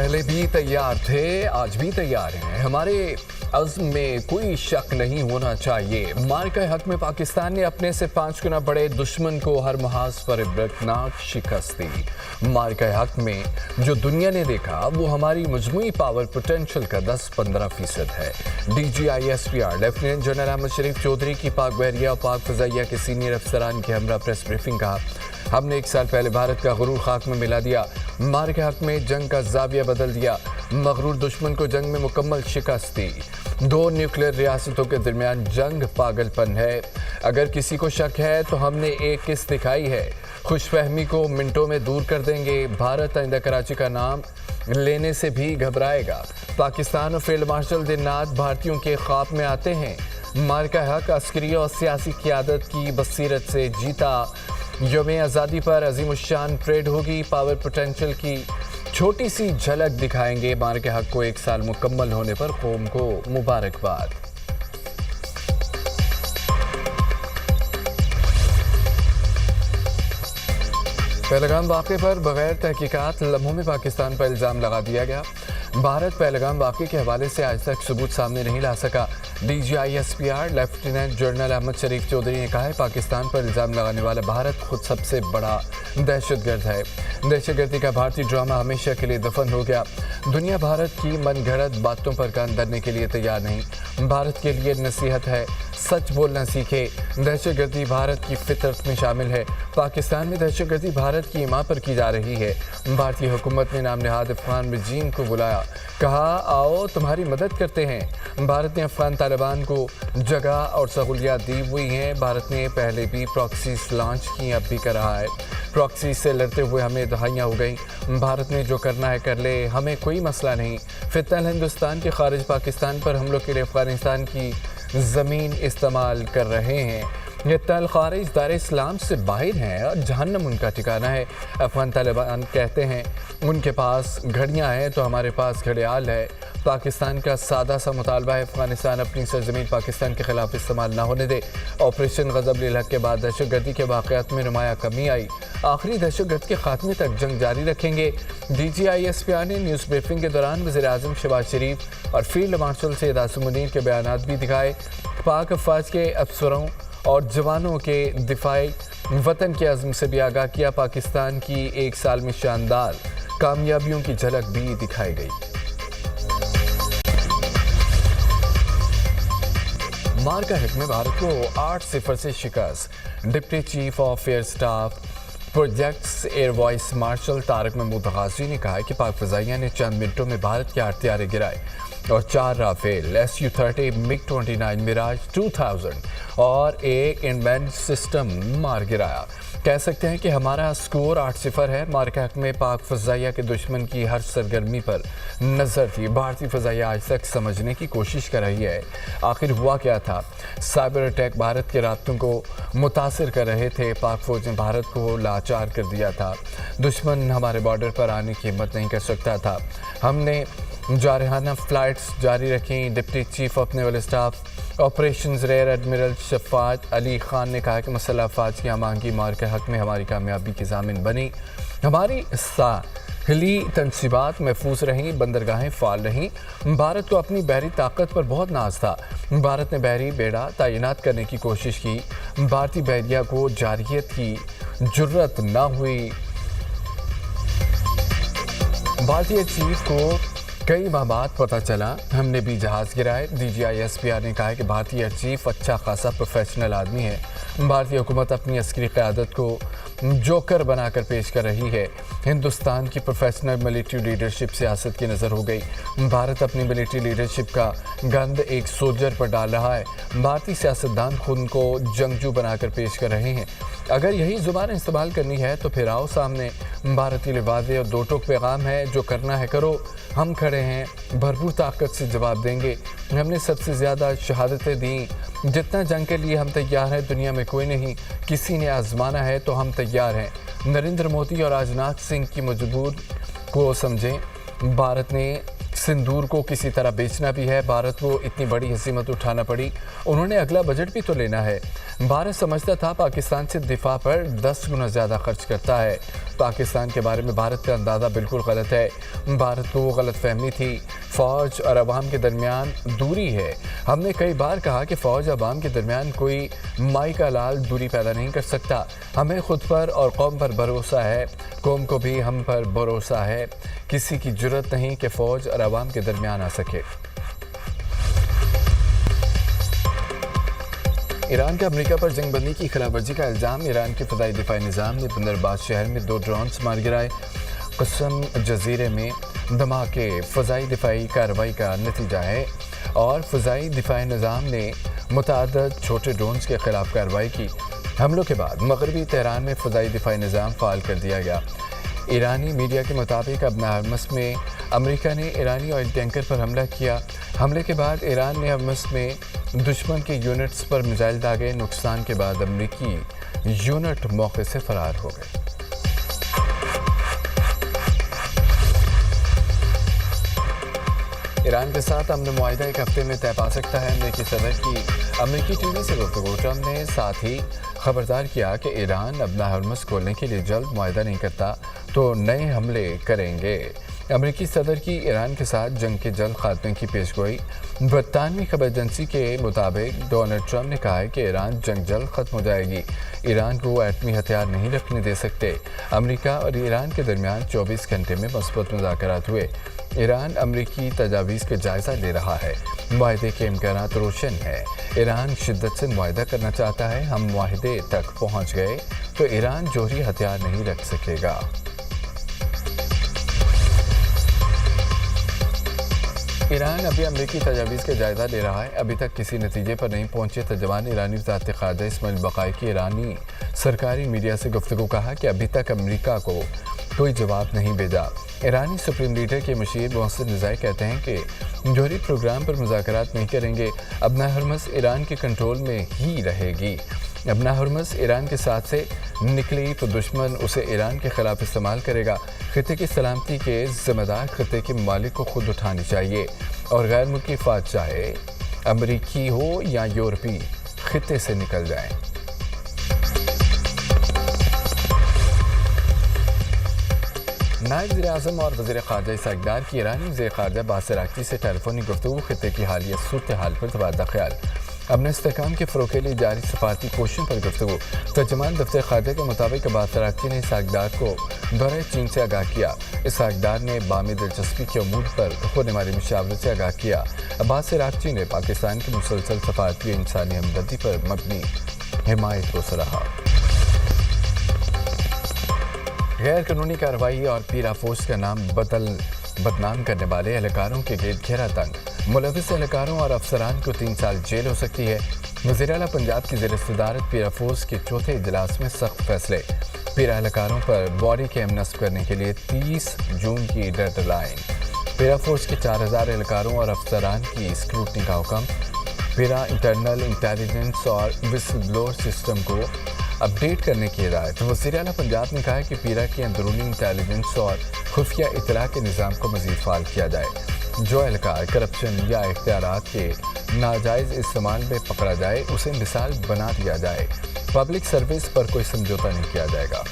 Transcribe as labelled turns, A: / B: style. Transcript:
A: पहले भी तैयार थे, आज भी तैयार हैं। हमारे अज़्म में कोई शक नहीं होना चाहिए। मार्का हक में पाकिस्तान ने अपने से 5 गुना बड़े दुश्मन को हर महाज पर इबरतनाक शिकस्त दी। मार्का हक में जो दुनिया ने देखा वो हमारी मजमूई पावर पोटेंशियल का 10-15% है। DGISPR लेफ्टिनेंट जनरल अहमद शरीफ चौधरी की पाक बहरिया और पाक फ़ज़ाइया के सीनियर अफसरान के हमरा प्रेस ब्रीफिंग कहा, हमने 1 साल पहले भारत का गुरूर खाक में मिला दिया। मार्के हक में जंग का ज़ाविया बदल दिया। मगरूर दुश्मन को जंग में मुकम्मल शिकस्त दी। 2 न्यूक्लियर रियासतों के दरमियान जंग पागलपन है। अगर किसी को शक है तो हमने एक किस्त दिखाई है। खुशफहमी को मिनटों में दूर कर देंगे। भारत आइंदा कराची का नाम लेने से भी घबराएगा। पाकिस्तान और फील्ड मार्शल दिनरात भारतीयों के ख्वाब में आते हैं। मार्का हक अस्करी और सियासी क़यादत की बसीरत से जीता। यौम आज़ादी पर अज़ीमुश्शान परेड होगी। पावर पोटेंशियल की छोटी सी झलक दिखाएंगे। मार्के हक को 1 साल मुकम्मल होने पर कौम को मुबारकबाद। पहलगाम वाक़े पर बगैर तहकीकात लम्हों में पाकिस्तान पर इल्ज़ाम लगा दिया गया। भारत पहलगाम वाक़े के हवाले से आज तक सबूत सामने नहीं ला सका। DGISPR लेफ्टिनेंट जनरल अहमद शरीफ चौधरी ने कहा है, पाकिस्तान पर इल्ज़ाम लगाने वाला भारत खुद सबसे बड़ा दहशतगर्द है। दहशतगर्दी का भारतीय ड्रामा हमेशा के लिए दफन हो गया। दुनिया भारत की मनगढ़ंत बातों पर कान धरने के लिए तैयार नहीं। भारत के लिए नसीहत है, सच बोलना सीखे। दहशतगर्दी भारत की फितरत में शामिल है। पाकिस्तान में दहशतगर्दी भारत की इमा पर की जा रही है। भारतीय हुकूमत ने नाम नहाद अफगान रजीम को बुलाया, कहा आओ तुम्हारी मदद करते हैं। भारत ने अफगान तालिबान को जगह और सहूलियात दी हुई हैं। भारत ने पहले भी प्रॉक्सीज लॉन्च की, अब भी कर रहा है। प्रॉक्सी से लड़ते हुए हमें दहाइयाँ हो गई। भारत ने जो करना है कर ले, हमें कोई मसला नहीं। फितनल हिंदुस्तान के खारिज पाकिस्तान पर हमलों के लिए अफगानिस्तान की ज़मीन इस्तेमाल कर रहे हैं। ये तल खारिज दार इस्लाम से बाहर हैं और जहन्नम उनका ठिकाना है। अफगान तालिबान कहते हैं उनके पास घड़ियाँ हैं तो हमारे पास घड़ियाल है। पाकिस्तान का सादा सा मुतालबा है, अफगानिस्तान अपनी सरजमीन पाकिस्तान के खिलाफ इस्तेमाल ना होने दे। ऑपरेशन ग़ज़ब-ए-हक़ के बाद दहशतगर्दी के वाक़यात में नुमाया कमी आई। आखिरी दहशतगर्द के खात्मे तक जंग जारी रखेंगे। DGISPR ने न्यूज़ ब्रीफिंग के दौरान वज़ीर-ए-आज़म शहबाज शरीफ और फील्ड मार्शल सैयद आसिम मुनीर के बयानात भी दिखाए। पाक अफ़वाज के अफसरों और जवानों के दिफाई वतन के अज़्म से भी आगाह किया। पाकिस्तान की 1 साल में शानदार कामयाबियों की झलक भी दिखाई गई। मार्का हक में भारत को 8-0 से शिकस्त। Deputy chief of air staff projects air vice marshal Tariq Mahmood Ghazi ने कहा कि पाक फ़ज़ाइया ने चंद मिनटों में भारत के 8 हथियारे गिराए और 4 राफेल SU-30 MiG-29 मिराज 2000 और एक इनवैन सिस्टम मार गिराया। कह सकते हैं कि हमारा स्कोर 8-0 है। मार्का हक में पाक फ़ज़ाइया के दुश्मन की हर सरगर्मी पर नज़र थी। भारतीय फ़ज़ाइया आज तक समझने की कोशिश कर रही है आखिर हुआ क्या था। साइबर अटैक भारत के रास्तों को मुतासिर कर रहे थे। पाक फ़ौज ने भारत को लाचार कर दिया था। दुश्मन हमारे बॉर्डर पर आने की हिम्मत नहीं कर सकता था। हमने जारहाना फ़्लाइट्स जारी रखें। Deputy chief of naval staff operations rear admiral Shafaat Ali Khan ने कहा कि मसला अफ़वाज की आमांगी मार्का हक में हमारी कामयाबी की ज़ामिन बनी। हमारी साहिली तनसीबात महफूज रहीं, बंदरगाहें फ़ाल रहीं। भारत को अपनी बहरी ताकत पर बहुत नाज था। भारत ने बहरी बेड़ा तैनात करने की कोशिश की। भारतीय बहरिया को जारियत की जुर्रत ना हुई। भारतीय चीफ को कई माह बाद पता चला, हमने भी जहाज़ गिराए। DGISPR ने कहा है कि भारतीय चीफ अच्छा खासा प्रोफेशनल आदमी है। भारतीय हुकूमत अपनी अस्करी क़यादत को जोकर बनाकर पेश कर रही है। हिंदुस्तान की प्रोफेशनल मिलिट्री लीडरशिप सियासत की नज़र हो गई। भारत अपनी मिलिट्री लीडरशिप का गंद एक सोल्जर पर डाल रहा है। भारतीय सियासतदान खुद को जंगजू बनाकर पेश कर रहे हैं। अगर यही ज़ुबान इस्तेमाल करनी है तो फिर आओ सामने। भारत के लिए वाज़ेह और दो टोक पैगाम है, जो करना है करो, हम खड़े हैं, भरपूर ताकत से जवाब देंगे। हमने सबसे ज़्यादा शहादतें दी। जितना जंग के लिए हम तैयार हैं दुनिया में कोई नहीं। किसी ने आजमाना है तो हम तैयार हैं। नरेंद्र मोदी और राजनाथ सिंह की मजबूर को समझें। भारत ने सिंदूर को किसी तरह बेचना भी है। भारत को इतनी बड़ी हसीमत उठाना पड़ी, उन्होंने अगला बजट भी तो लेना है। भारत समझता था पाकिस्तान से दिफा पर 10 गुना ज़्यादा खर्च करता है। پاکستان کے بارے میں بھارت کا اندازہ بالکل غلط ہے. بھارت کو وہ غلط فہمی تھی. فوج اور عوام کے درمیان دوری ہے. ہم نے کئی بار کہا کہ فوج اور عوام کے درمیان کوئی مائی کا لال دوری پیدا نہیں کر سکتا. ہمیں خود پر اور قوم پر بھروسہ ہے. قوم کو بھی ہم پر بھروسہ ہے. کسی کی جرت نہیں کہ فوج اور عوام کے درمیان آ سکے. ایران کا امریکہ پر جنگ بندی کی خلاف ورزی کا الزام. ایران کے فضائی دفاعی نظام نے بندرباز شہر میں 2 ڈرونز مار گرائے. قسم جزیرے میں دھماکے فضائی دفاعی کارروائی کا نتیجہ ہے اور فضائی دفاعی نظام نے متعدد چھوٹے ڈرونز کے خلاف کارروائی کی. حملوں کے بعد مغربی تہران میں فضائی دفاعی نظام فعال کر دیا گیا. ایرانی میڈیا کے مطابق ابنا ہرمس میں امریکہ نے ایرانی آئل ٹینکر پر حملہ کیا. حملے کے بعد ایران نے ہرمس میں دشمن کے یونٹس پر میزائل داغے. نقصان کے بعد امریکی یونٹ موقع سے فرار ہو گئے. ایران کے ساتھ امن معاہدہ ایک ہفتے میں طے پا سکتا ہے. امریکی صدر کی امریکی ٹی وی سے گفتگو. ٹرمپ نے ساتھ ہی خبردار کیا کہ ایران ابنا ہرمز کھولنے کے لیے جلد معاہدہ نہیں کرتا تو نئے حملے کریں گے. امریکی صدر کی ایران کے ساتھ جنگ کے جلد خاتمے کی پیشگوئی. برطانوی خبر ایجنسی کے مطابق ڈونلڈ ٹرمپ نے کہا ہے کہ ایران جنگ جلد ختم ہو جائے گی. ایران کو ایٹمی ہتھیار نہیں رکھنے دے سکتے. امریکہ اور ایران کے درمیان 24 گھنٹے میں مثبت مذاکرات ہوئے. ایران امریکی تجاویز کا جائزہ لے رہا ہے. معاہدے کے امکانات روشن ہیں. ایران شدت سے معاہدہ کرنا چاہتا ہے. ہم معاہدے تک پہنچ گئے تو ایران جوہری ہتھیار نہیں رکھ سکے گا. ایران ابھی امریکی تجاویز کا جائزہ لے رہا ہے. ابھی تک کسی نتیجے پر نہیں پہنچے. ترجمان ایرانی وزارت خارجہ اسماعیل بقائی کی ایرانی سرکاری میڈیا سے گفتگو. کہا کہ ابھی تک امریکہ کو کوئی جواب نہیں بھیجا. ایرانی سپریم لیڈر کے مشیر محسن رضائی کہتے ہیں کہ جوہری پروگرام پر مذاکرات نہیں کریں گے. ابنا ہرمز ایران کے کنٹرول میں ہی رہے گی. ابنا ہرمز ایران کے ساتھ سے نکلی تو دشمن اسے ایران کے خلاف استعمال کرے گا. خطے کی سلامتی کے ذمہ دار خطے کے مالک کو خود اٹھانی چاہیے اور غیر ملکی افواج چاہے امریکی ہو یا یورپی خطے سے نکل جائیں. نائب وزیر اعظم اور وزیر خارجہ اسحاق ڈار کی ایرانی وزیر خارجہ عباس عراقچی سے ٹیلی فونی گفتگو. خطے کی حالیہ صورتحال پر تبادلہ خیال. اپنے استحکام کے فروغ کے لیے جاری سفارتی کوششوں پر گفتگو. ترجمان دفتر خارجہ کے مطابق عباس عراقچی نے اسحاق ڈار کو دورہ چین سے آگاہ کیا. اسحاق ڈار نے بامی دلچسپی کے امور پر ہونے والی مشاورت سے آگاہ کیا. عباس عراقچی نے پاکستان کی مسلسل سفارتی اور انسانی ہمدردی پر مبنی حمایت کو سراہا. غیر قانونی کارروائی اور پیرا فورس کا نام بدنام کرنے والے اہلکاروں کے گرد گھیرا تنگ. ملوث اہلکاروں اور افسران کو 3 سال جیل ہو سکتی ہے. وزیر اعلیٰ پنجاب کی زیر صدارت پیرا فورس کے چوتھے اجلاس میں سخت فیصلے. پیرا اہلکاروں پر باڈی کیم نصب کرنے کے لیے 30 جون کی ڈیڈ لائن. پیرا فورس کے 4000 اہلکاروں اور افسران کی اسکروٹنی کا حکم. پیرا انٹرنل انٹیلیجنس اور وسل بلور سسٹم کو اپڈیٹ کرنے کی ہدایت. وزیر اعلیٰ پنجاب نے کہا ہے کہ پیرا کی اندرونی انٹیلیجنس اور خفیہ اطلاع کے نظام کو مزید فعال کیا جائے. جو اہلکار کرپشن یا اختیارات کے ناجائز استعمال میں پکڑا جائے اسے مثال بنا دیا جائے. پبلک سروس پر کوئی سمجھوتا نہیں کیا جائے گا.